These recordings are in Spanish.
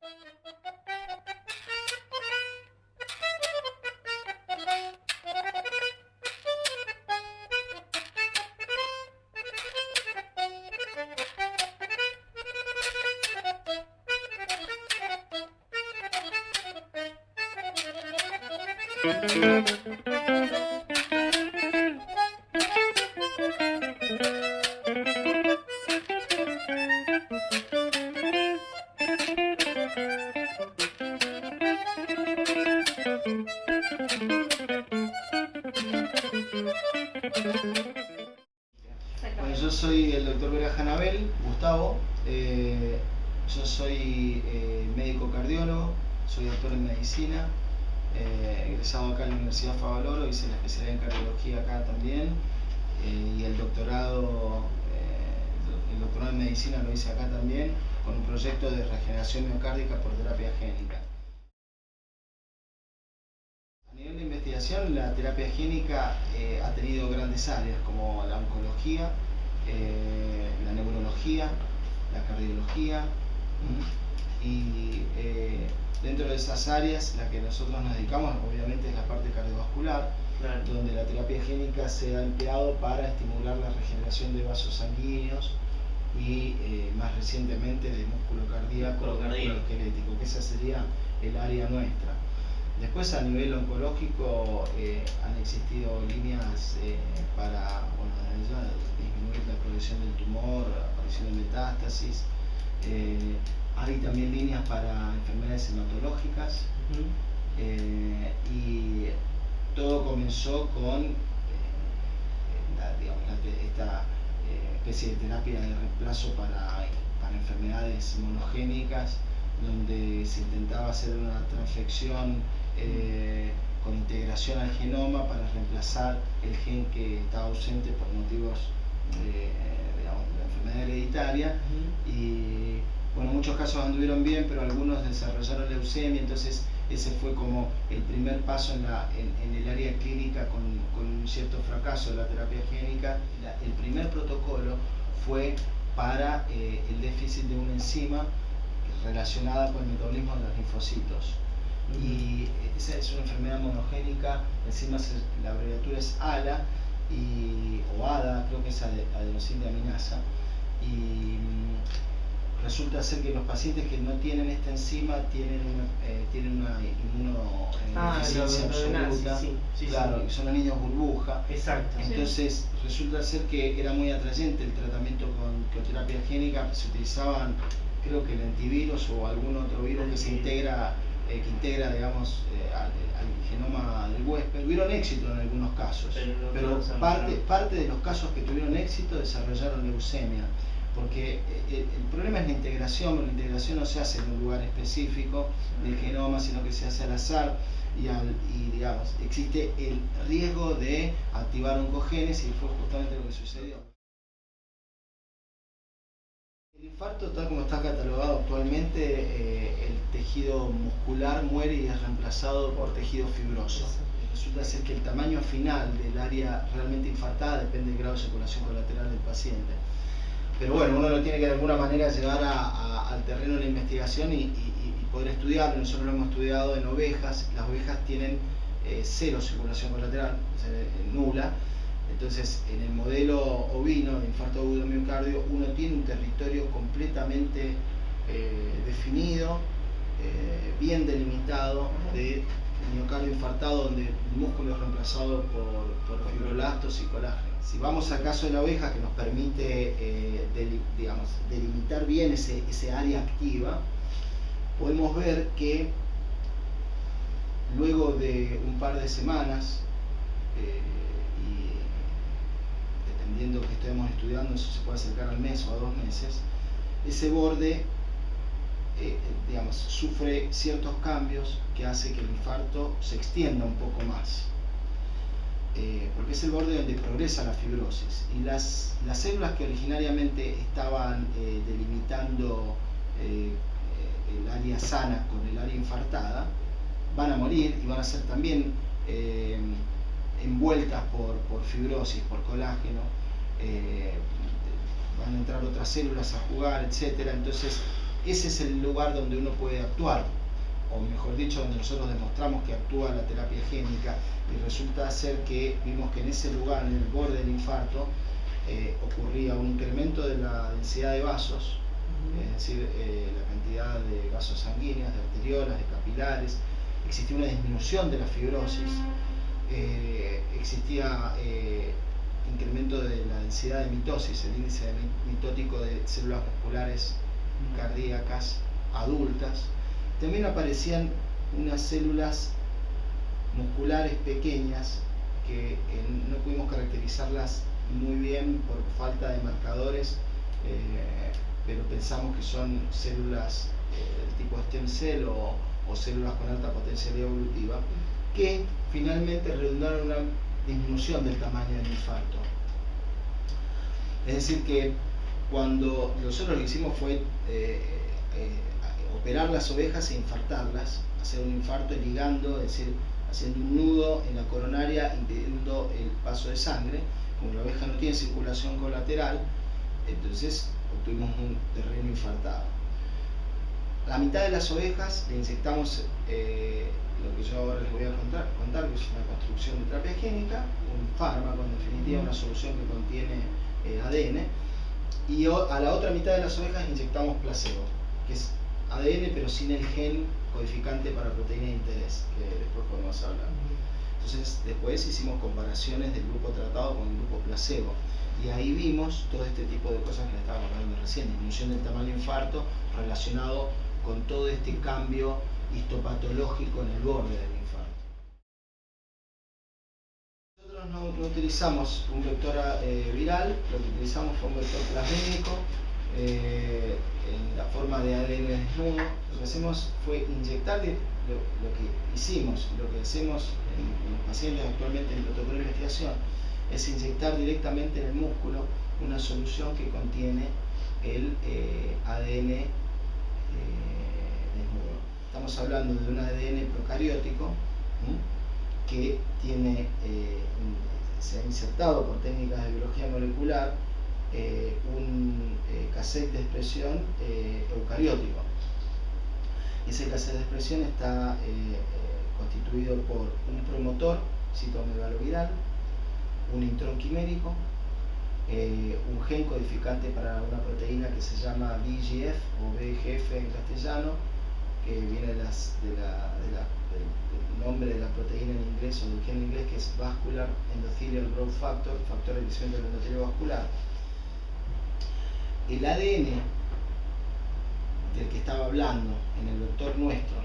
Bueno, yo soy el doctor Vera Janabel, Gustavo. Yo soy médico cardiólogo, soy doctor en medicina, egresado acá en la Universidad Favaloro, hice la especialidad en cardiología acá también, y el doctorado en medicina lo hice acá también, con un proyecto de regeneración miocárdica por terapia génica. A nivel de investigación, la terapia génica ha tenido grandes áreas como la oncología, la neurología, la cardiología, y dentro de esas áreas la que nosotros nos dedicamos obviamente es la parte cardiovascular, claro, donde la terapia génica se ha empleado para estimular la regeneración de vasos sanguíneos y más recientemente de músculo cardíaco, músculo esquelético, que esa sería el área nuestra. Después, a nivel oncológico, han existido líneas para disminuir la progresión del tumor, aparición de metástasis. Hay también líneas para enfermedades hematológicas. Y todo comenzó con esta especie de terapia de reemplazo para enfermedades monogénicas, donde se intentaba hacer una transfección con integración al genoma para reemplazar el gen que estaba ausente por motivos de la enfermedad hereditaria. Y bueno, muchos casos anduvieron bien, pero algunos desarrollaron leucemia, entonces ese fue como el primer paso en el área clínica con un cierto fracaso de la terapia génica. El primer protocolo fue para el déficit de una enzima relacionada con el metabolismo de los linfocitos. Y esa es una enfermedad monogénica, encima la abreviatura es ALA, o ADA, creo que es adenosina-aminasa, y resulta ser que los pacientes que no tienen esta enzima tienen una inmunodeficiencia absoluta. Claro, son los niños burbuja. Exacto. Entonces resulta ser que era muy atrayente el tratamiento con quimioterapia génica. Se utilizaban, creo que el antivirus o algún otro virus que integra digamos, al genoma del huésped. Tuvieron éxito en algunos casos, pero parte de los casos que tuvieron éxito desarrollaron leucemia, porque el problema es la integración no se hace en un lugar específico del genoma, sino que se hace al azar, y digamos, existe el riesgo de activar oncogenes, y fue justamente lo que sucedió. El infarto, tal como está catalogado actualmente, el tejido muscular muere y es reemplazado por tejido fibroso. Resulta ser que el tamaño final del área realmente infartada depende del grado de circulación colateral del paciente. Pero bueno, uno lo tiene que de alguna manera llevar al terreno de la investigación y poder estudiarlo. Nosotros lo hemos estudiado en ovejas. Las ovejas tienen cero circulación colateral, nula. Entonces, en el modelo ovino de infarto agudo de miocardio, uno tiene un territorio completamente definido, bien delimitado, de miocardio infartado, donde el músculo es reemplazado por fibroblastos y colágeno. Si vamos al caso de la oveja, que nos permite delimitar bien ese área activa, podemos ver que luego de un par de semanas, dependiendo que estemos estudiando, eso se puede acercar al mes o a 2 meses, ese borde sufre ciertos cambios que hace que el infarto se extienda un poco más, porque es el borde donde progresa la fibrosis, y las células que originariamente estaban delimitando el área sana con el área infartada van a morir y van a ser también envueltas por fibrosis, por colágeno. Van a entrar otras células a jugar, etc. Entonces ese es el lugar donde uno puede actuar, o mejor dicho, donde nosotros demostramos que actúa la terapia génica, y resulta ser que vimos que en ese lugar, en el borde del infarto, ocurría un incremento de la densidad de vasos, es decir, la cantidad de vasos sanguíneos, de arteriolas, de capilares, existía una disminución de la fibrosis, existía incremento de la densidad de mitosis, el índice mitótico de células musculares cardíacas adultas. También aparecían unas células musculares pequeñas que no pudimos caracterizarlas muy bien por falta de marcadores, pero pensamos que son células del tipo stem cell o células con alta potencialidad evolutiva, que finalmente redundaron en una disminución del tamaño del infarto. Es decir que cuando nosotros lo que hicimos fue operar las ovejas e infartarlas, hacer un infarto ligando, es decir, haciendo un nudo en la coronaria, impidiendo el paso de sangre. Como la oveja no tiene circulación colateral, entonces obtuvimos un terreno infartado. La mitad de las ovejas le inyectamos lo que yo ahora les voy a contar, que es una construcción de terapia génica, un fármaco, en definitiva una solución que contiene ADN, y a la otra mitad de las ovejas inyectamos placebo, que es ADN pero sin el gen codificante para proteína de interés, que después podemos hablar. Entonces después hicimos comparaciones del grupo tratado con el grupo placebo, y ahí vimos todo este tipo de cosas que le estábamos hablando recién, disminución del tamaño de infarto relacionado con todo este cambio histopatológico en el borde del infarto. Nosotros no utilizamos un vector viral, lo que utilizamos fue un vector plasmídico en la forma de ADN desnudo. Lo que hacemos fue inyectar, lo que hicimos, lo que hacemos en los pacientes actualmente en el protocolo de investigación, es inyectar directamente en el músculo una solución que contiene el ADN desnudo. Estamos hablando de un ADN procariótico que tiene, se ha insertado por técnicas de biología molecular un cassette de expresión eucariótico. Ese cassette de expresión está constituido por un promotor citomegaloviral, un intrón quimérico, un gen codificante para una proteína que se llama VEGF o VEGF en castellano, que viene del nombre de la proteína en inglés o del gen en inglés, que es Vascular Endothelial Growth Factor, factor de crecimiento del endotelio vascular. El ADN del que estaba hablando en el vector nuestro,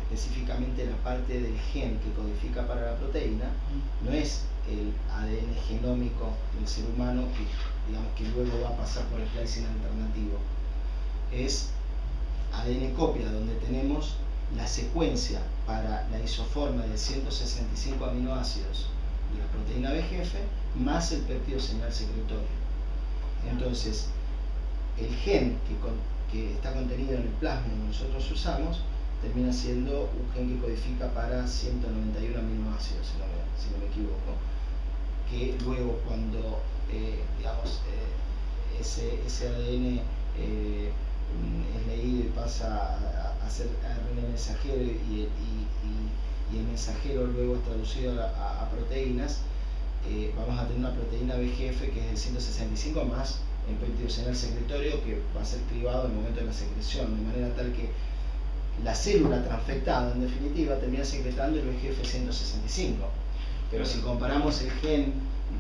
específicamente la parte del gen que codifica para la proteína, no es el ADN genómico del ser humano que luego va a pasar por el splicing alternativo. Es ADN copia, donde tenemos la secuencia para la isoforma de 165 aminoácidos de la proteína VEGF más el péptido señal secretorio. Entonces, el gen que está contenido en el plasma que nosotros usamos termina siendo un gen que codifica para 191 aminoácidos, si no me equivoco, que luego cuando ese ADN es leído y pasa a ser ARN mensajero y el mensajero luego es traducido a proteínas, vamos a tener una proteína VEGF que es de 165 más el péptido señal secretorio, que va a ser cribado en el momento de la secreción, de manera tal que la célula transfectada en definitiva termina secretando el VEGF 165. Pero si comparamos el gen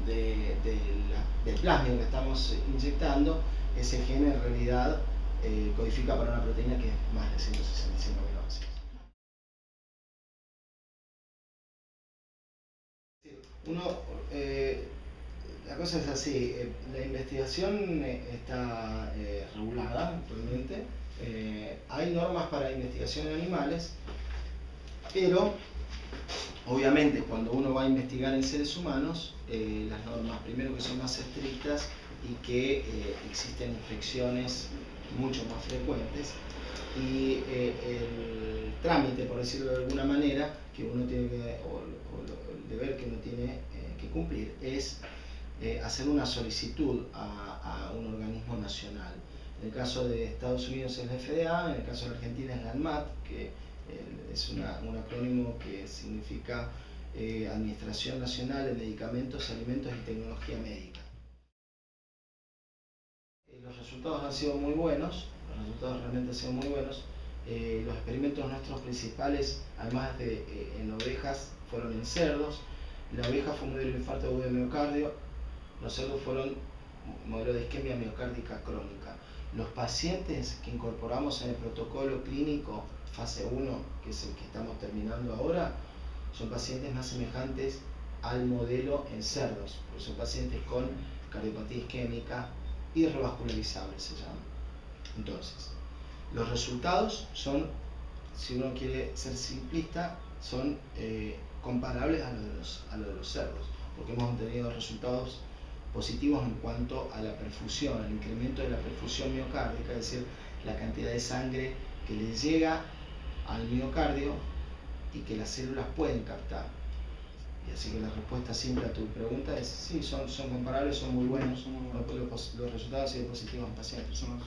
del plásmido que estamos inyectando, ese gen en realidad codifica para una proteína que es más de 165 aminoácidos. La cosa es así, la investigación está regulada actualmente, hay normas para investigación en animales, pero obviamente cuando uno va a investigar en seres humanos, las normas primero que son más estrictas y que existen infecciones mucho más frecuentes, y el trámite, por decirlo de alguna manera, que uno tiene que, o el deber que uno tiene que cumplir es hacer una solicitud a un organismo nacional En el caso de Estados Unidos es la FDA, en el caso de Argentina es la ANMAT, que es un acrónimo que significa Administración Nacional de Medicamentos, Alimentos y Tecnología Médica. Los resultados han sido muy buenos, los resultados realmente han sido muy buenos. Los experimentos nuestros principales, además de en ovejas, fueron en cerdos. La oveja fue un modelo de infarto agudo de miocardio, los cerdos fueron modelo de isquemia miocárdica crónica. Los pacientes que incorporamos en el protocolo clínico fase 1, que es el que estamos terminando ahora, son pacientes más semejantes al modelo en cerdos, porque son pacientes con cardiopatía isquémica y revascularizable se llama. Entonces, los resultados son, si uno quiere ser simplista, son comparables a los de los cerdos, porque hemos tenido resultados positivos en cuanto a la perfusión, al incremento de la perfusión miocárdica, es decir, la cantidad de sangre que le llega al miocardio y que las células pueden captar. Y así que la respuesta simple a tu pregunta es sí, son comparables, son muy buenos, los resultados han sido positivos en pacientes. Son